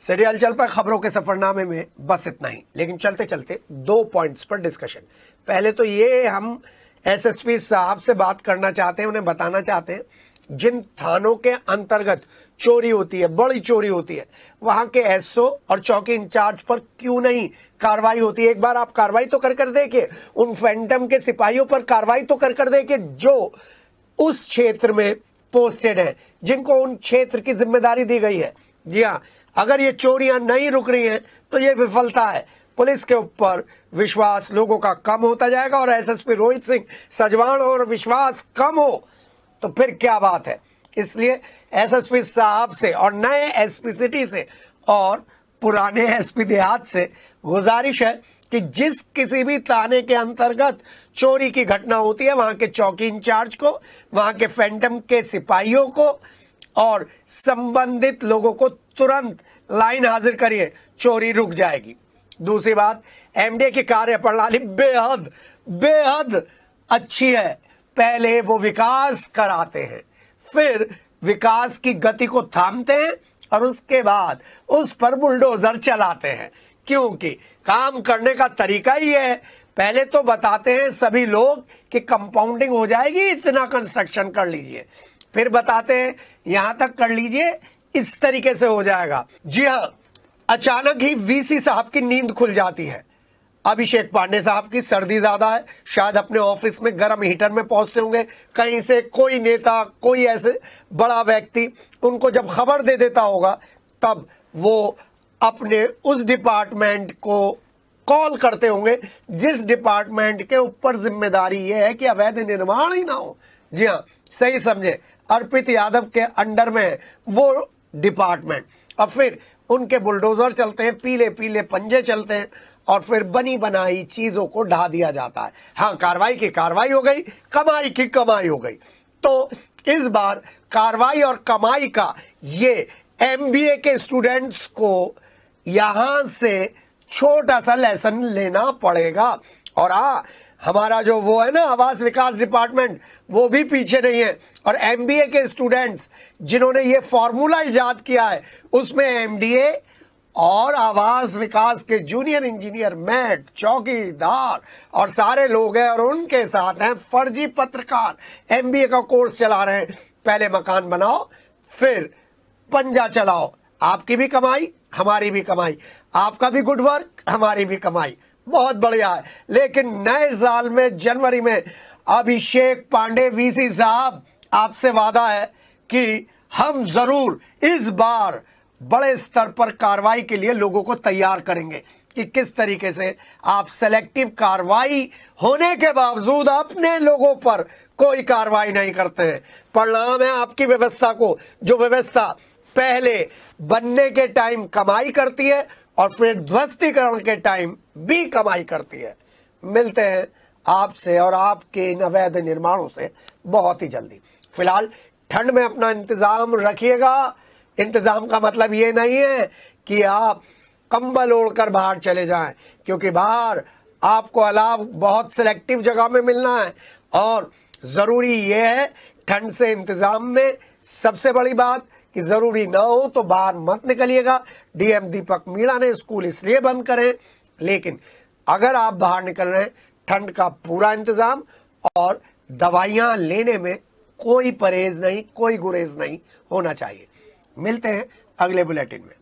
City हलचल पर खबरों के सफरनामे में बस इतना ही, लेकिन चलते चलते 2 पॉइंट्स पर डिस्कशन। पहले तो ये हम एसएसपी साहब से बात करना चाहते हैं, उन्हें बताना चाहते हैं जिन थानों के अंतर्गत चोरी होती है, बड़ी चोरी होती है, वहां के एसओ और चौकी इंचार्ज पर क्यों नहीं कार्रवाई होती है। एक बार आप कार्रवाई तो कर देखिए, उन फैंटम के सिपाहियों पर कार्रवाई तो कर देखिए जो उस क्षेत्र में पोस्टेड है, जिनको उन क्षेत्र की जिम्मेदारी दी गई है। जी हाँ, अगर ये चोरियां नहीं रुक रही हैं तो ये विफलता है। पुलिस के ऊपर विश्वास लोगों का कम होता जाएगा और एसएसपी रोहित सिंह सजवाण और विश्वास कम हो तो फिर क्या बात है। इसलिए एसएसपी साहब से और नए एसपी सिटी से और पुराने एसपी देहात से गुजारिश है कि जिस किसी भी थाने के अंतर्गत चोरी की घटना होती है, वहां के चौकी इंचार्ज को, वहां के फैंटम के सिपाहियों को और संबंधित लोगों को तुरंत लाइन हाजिर करिए, चोरी रुक जाएगी। दूसरी बात, एमडीए की कार्यप्रणाली बेहद बेहद अच्छी है। पहले वो विकास कराते हैं, फिर विकास की गति को थामते हैं और उसके बाद उस पर बुलडोजर चलाते हैं, क्योंकि काम करने का तरीका ही है। पहले तो बताते हैं सभी लोग कि कंपाउंडिंग हो जाएगी, इतना कंस्ट्रक्शन कर लीजिए, फिर बताते हैं यहां तक कर लीजिए, इस तरीके से हो जाएगा। जी हां, अचानक ही वीसी साहब की नींद खुल जाती है। अभिषेक पांडे साहब की सर्दी ज्यादा है, शायद अपने ऑफिस में गर्म हीटर में पहुंचते होंगे। कहीं से कोई नेता, कोई ऐसे बड़ा व्यक्ति उनको जब खबर दे देता होगा, तब वो अपने उस डिपार्टमेंट को कॉल करते होंगे जिस डिपार्टमेंट के ऊपर जिम्मेदारी ये है कि अवैध निर्माण ही ना हो। जी हाँ, सही समझे, अर्पित यादव के अंडर में वो डिपार्टमेंट, और फिर उनके बुलडोजर चलते हैं, पीले पीले पंजे चलते हैं और फिर बनी बनाई चीजों को ढा दिया जाता है। हाँ, कार्रवाई की कार्रवाई हो गई, कमाई की कमाई हो गई। तो इस बार कार्रवाई और कमाई का ये एमबीए के स्टूडेंट्स को यहां से छोटा सा लेसन लेना पड़ेगा। और हाँ, हमारा जो वो है ना आवास विकास डिपार्टमेंट, वो भी पीछे नहीं है। और एमबीए के स्टूडेंट्स जिन्होंने ये फॉर्मूला इजाद किया है, उसमें एमडीए और आवास विकास के जूनियर इंजीनियर, मैट, चौकीदार और सारे लोग हैं, और उनके साथ हैं फर्जी पत्रकार, एमबीए का कोर्स चला रहे हैं। पहले मकान बनाओ, फिर पंजा चलाओ। आपकी भी कमाई, हमारी भी कमाई, आपका भी गुड वर्क, हमारी भी कमाई, बहुत बढ़िया है। लेकिन नए साल में जनवरी में अभिषेक पांडे वीसी साहब, आपसे वादा है कि हम जरूर इस बार बड़े स्तर पर कार्रवाई के लिए लोगों को तैयार करेंगे कि किस तरीके से आप सेलेक्टिव कार्रवाई होने के बावजूद अपने लोगों पर कोई कार्रवाई नहीं करते हैं। परिणाम है आपकी व्यवस्था को, जो व्यवस्था पहले बनने के टाइम कमाई करती है और फिर ध्वस्तीकरण के टाइम भी कमाई करती है। मिलते हैं आपसे और आपके इन अवैध निर्माणों से बहुत ही जल्दी। फिलहाल ठंड में अपना इंतजाम रखिएगा। इंतजाम का मतलब ये नहीं है कि आप कंबल ओढ़कर बाहर चले जाएं, क्योंकि बाहर आपको अलाव बहुत सिलेक्टिव जगह में मिलना है। और जरूरी ये है ठंड से इंतजाम में सबसे बड़ी बात कि जरूरी ना हो तो बाहर मत निकलिएगा। डीएम दीपक मीणा ने स्कूल इसलिए बंद करे, लेकिन अगर आप बाहर निकल रहे हैं, ठंड का पूरा इंतजाम और दवाइयां लेने में कोई परहेज नहीं, कोई गुरेज नहीं होना चाहिए। मिलते हैं अगले बुलेटिन में।